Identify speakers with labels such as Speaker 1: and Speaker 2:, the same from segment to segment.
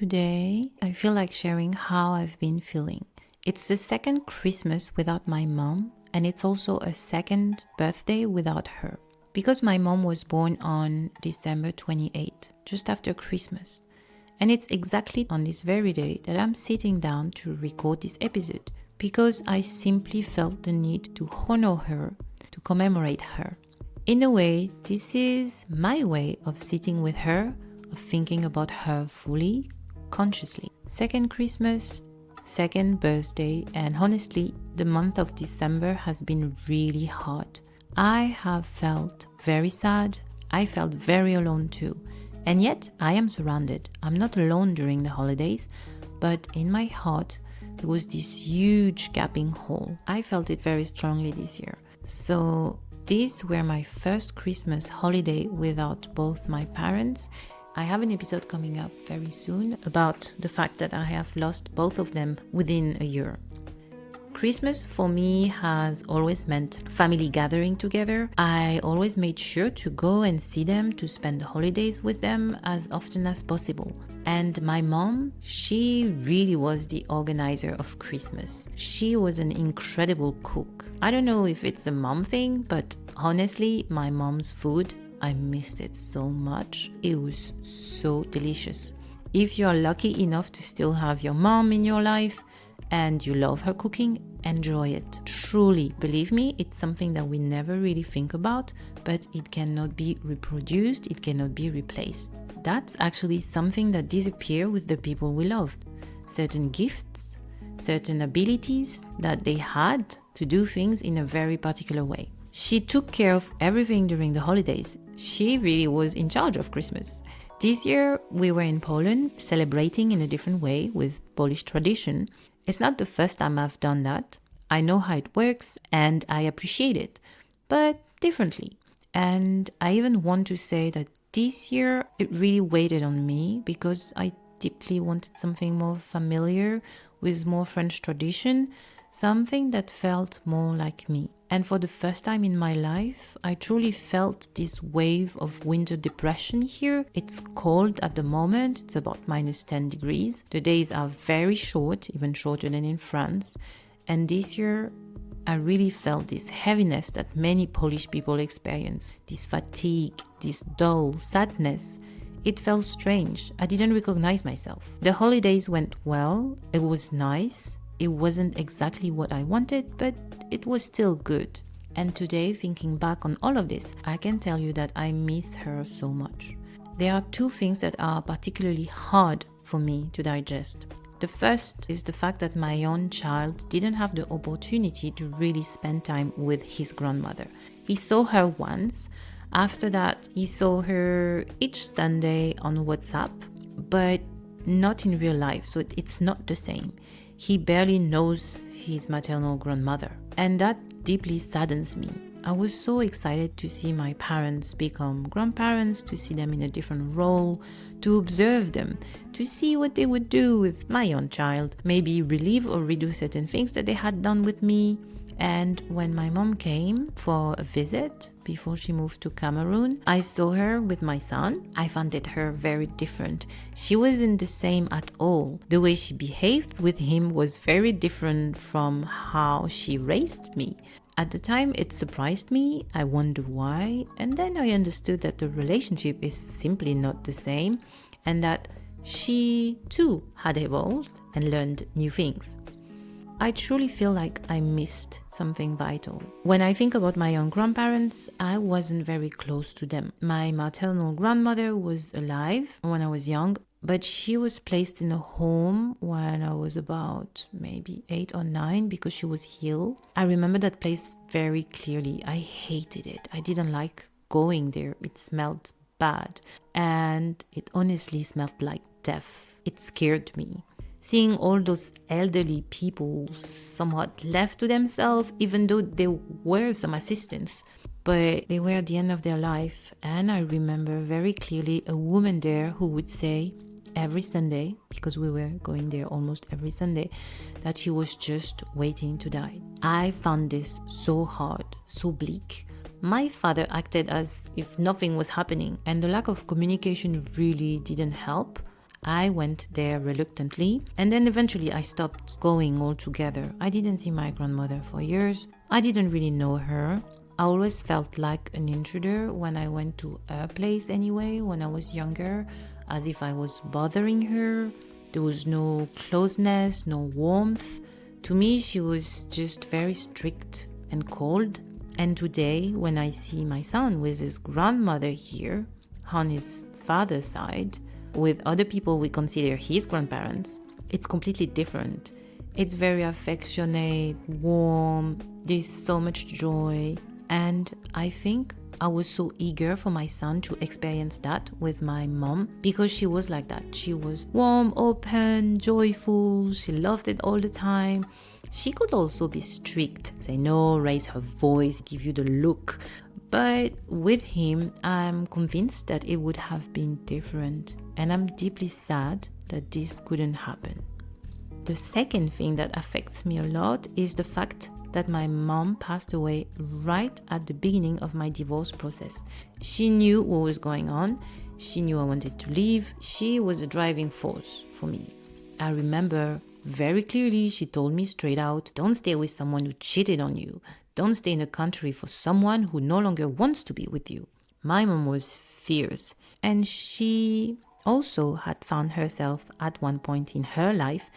Speaker 1: Today, I feel like sharing how I've been feeling. It's the second Christmas without my mom, and it's also a second birthday without her. Because my mom was born on December 28th, just after Christmas. And it's exactly on this very day that I'm sitting down to record this episode, because I simply felt the need to honor her, to commemorate her. In a way, this is my way of sitting with her, of thinking about her fully, consciously. Second Christmas, second birthday, and honestly, the month of December has been really hard. I have felt very sad. I felt very alone too. And yet, I am surrounded. I'm not alone during the holidays, but in my heart, there was this huge gaping hole. I felt it very strongly this year. So, these were my first Christmas holiday without both my parents. I have an episode coming up very soon about the fact that I have lost both of them within a year. Christmas for me has always meant family gathering together. I always made sure to go and see them, to spend the holidays with them as often as possible. And my mom, she really was the organizer of Christmas. She was an incredible cook. I don't know if it's a mom thing, but honestly, my mom's food, I missed it so much. It was so delicious. If you're lucky enough to still have your mom in your life and you love her cooking, enjoy it. Truly, believe me, it's something that we never really think about, but it cannot be reproduced, it cannot be replaced. That's actually something that disappears with the people we loved. Certain gifts, certain abilities that they had to do things in a very particular way. She took care of everything during the holidays. She really was in charge of Christmas. This year, we were in Poland, celebrating in a different way with Polish tradition. It's not the first time I've done that. I know how it works and I appreciate it, but differently. And I even want to say that this year, it really weighed on me because I deeply wanted something more familiar with more French tradition, something that felt more like me. And for the first time in my life, I truly felt this wave of winter depression here. It's cold at the moment. It's about -10 degrees. The days are very short, even shorter than in France. And this year, I really felt this heaviness that many Polish people experience. This fatigue, this dull sadness. It felt strange. I didn't recognize myself. The holidays went well. It was nice. It wasn't exactly what I wanted, but it was still good. And today, thinking back on all of this, I can tell you that I miss her so much. There are two things that are particularly hard for me to digest. The first is the fact that my own child didn't have the opportunity to really spend time with his grandmother. He saw her once. After that, he saw her each Sunday on WhatsApp, but not in real life, so it's not the same. He barely knows his maternal grandmother, and that deeply saddens me. I was so excited to see my parents become grandparents, to see them in a different role, to observe them, to see what they would do with my own child, maybe relieve or redo certain things that they had done with me. And when my mom came for a visit before she moved to Cameroon, I saw her with my son. I found her very different. She wasn't the same at all. The way she behaved with him was very different from how she raised me. At the time, it surprised me. I wondered why. And then I understood that the relationship is simply not the same and that she too had evolved and learned new things. I truly feel like I missed something vital. When I think about my own grandparents, I wasn't very close to them. My maternal grandmother was alive when I was young, but she was placed in a home when I was about maybe 8 or 9 because she was ill. I remember that place very clearly. I hated it. I didn't like going there. It smelled bad, and it honestly smelled like death. It scared me. Seeing all those elderly people somewhat left to themselves, even though there were some assistants, but they were at the end of their life. And I remember very clearly a woman there who would say every Sunday, because we were going there almost every Sunday, that she was just waiting to die. I found this so hard, so bleak. My father acted as if nothing was happening, and the lack of communication really didn't help. I went there reluctantly, and then eventually I stopped going altogether. I didn't see my grandmother for years. I didn't really know her. I always felt like an intruder when I went to her place anyway, when I was younger, as if I was bothering her. There was no closeness, no warmth. To me, she was just very strict and cold. And today, when I see my son with his grandmother here, on his father's side, with other people we consider his grandparents, it's completely different. It's very affectionate, warm, there's so much joy. And I think I was so eager for my son to experience that with my mom because she was like that. She was warm, open, joyful. She loved it all the time. She could also be strict, say no, raise her voice, give you the look. But with him, I'm convinced that it would have been different. And I'm deeply sad that this couldn't happen. The second thing that affects me a lot is the fact that my mom passed away right at the beginning of my divorce process. She knew what was going on. She knew I wanted to leave. She was a driving force for me. I remember very clearly she told me straight out, don't stay with someone who cheated on you. Don't stay in a country for someone who no longer wants to be with you. My mom was fierce, and she also had found herself at one point in her life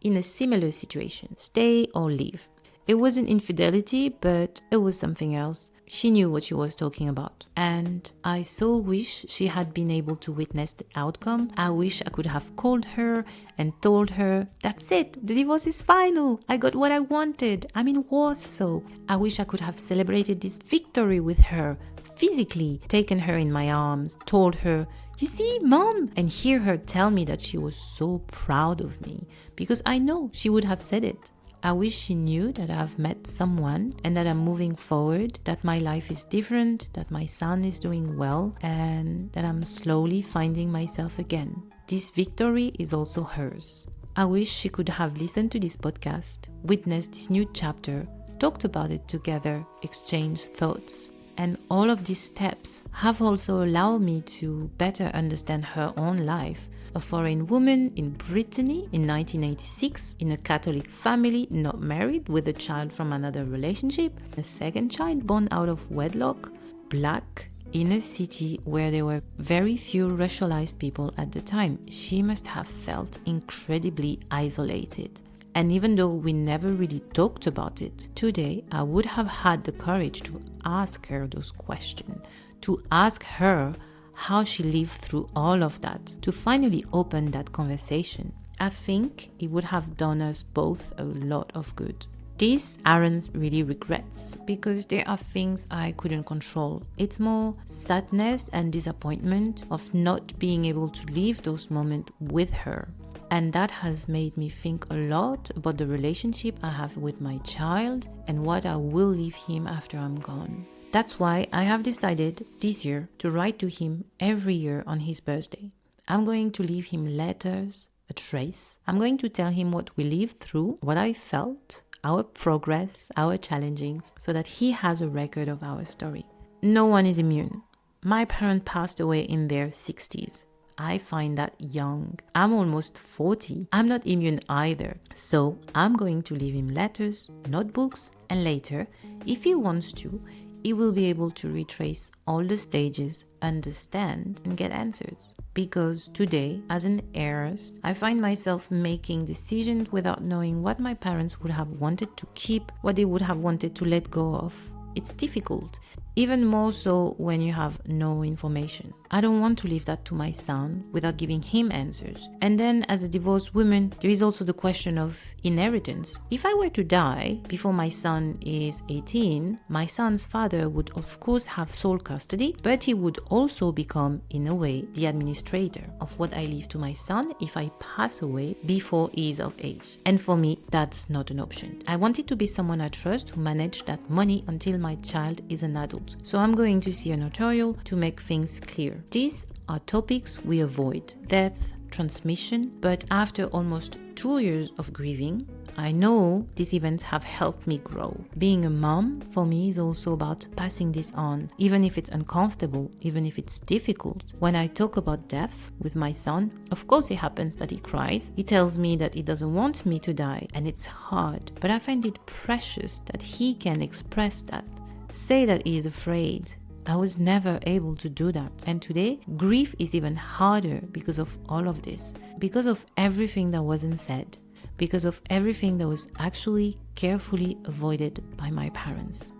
Speaker 1: in a similar situation, stay or leave. It wasn't infidelity, but it was something else. She knew what she was talking about. And I so wish she had been able to witness the outcome. I wish I could have called her and told her, that's it, the divorce is final. I got what I wanted. I'm in Warsaw. I wish I could have celebrated this victory with her, physically taken her in my arms, told her, you see, Mom, and hear her tell me that she was so proud of me, because I know she would have said it. I wish she knew that I've met someone and that I'm moving forward, that my life is different, that my son is doing well, and that I'm slowly finding myself again. This victory is also hers. I wish she could have listened to this podcast, witnessed this new chapter, talked about it together, exchanged thoughts. And all of these steps have also allowed me to better understand her own life. A foreign woman in Brittany in 1986, in a Catholic family, not married, with a child from another relationship, a second child born out of wedlock, black, in a city where there were very few racialized people at the time. She must have felt incredibly isolated. And even though we never really talked about it, today I would have had the courage to ask her those questions, to ask her how she lived through all of that, to finally open that conversation. I think it would have done us both a lot of good. These aren't really regrets, because there are things I couldn't control. It's more sadness and disappointment of not being able to live those moments with her. And that has made me think a lot about the relationship I have with my child and what I will leave him after I'm gone. That's why I have decided this year to write to him every year on his birthday. I'm going to leave him letters, a trace. I'm going to tell him what we lived through, what I felt, our progress, our challengings, so that he has a record of our story. No one is immune. My parents passed away in their 60s. I find that young. I'm almost 40. I'm not immune either. So I'm going to leave him letters, notebooks, and later, if he wants to, he will be able to retrace all the stages, understand, and get answers. Because today, as an heiress, I find myself making decisions without knowing what my parents would have wanted to keep, what they would have wanted to let go of. It's difficult, even more so when you have no information. I don't want to leave that to my son without giving him answers. And then as a divorced woman, there is also the question of inheritance. If I were to die before my son is 18, my son's father would of course have sole custody, but he would also become, in a way, the administrator of what I leave to my son if I pass away before he is of age. And for me, that's not an option. I want it to be someone I trust who manage that money until my child is an adult. So I'm going to see a notarial to make things clear. These are topics we avoid: death, transmission, but after almost 2 years of grieving, I know these events have helped me grow. Being a mom for me is also about passing this on, even if it's uncomfortable, even if it's difficult. When I talk about death with my son, of course it happens that he cries. He tells me that he doesn't want me to die, and it's hard. But I find it precious that he can express that, say that he is afraid. I was never able to do that. And today, grief is even harder because of all of this, because of everything that wasn't said, because of everything that was actually carefully avoided by my parents.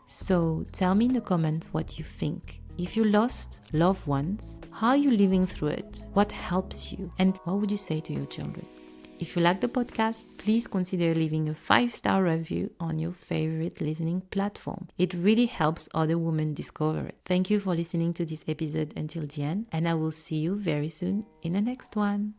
Speaker 1: So tell me in the comments what you think. If you lost loved ones, how are you living through it? What helps you? And what would you say to your children? If you like the podcast, please consider leaving a 5-star review on your favorite listening platform. It really helps other women discover it. Thank you for listening to this episode until the end, and I will see you very soon in the next one.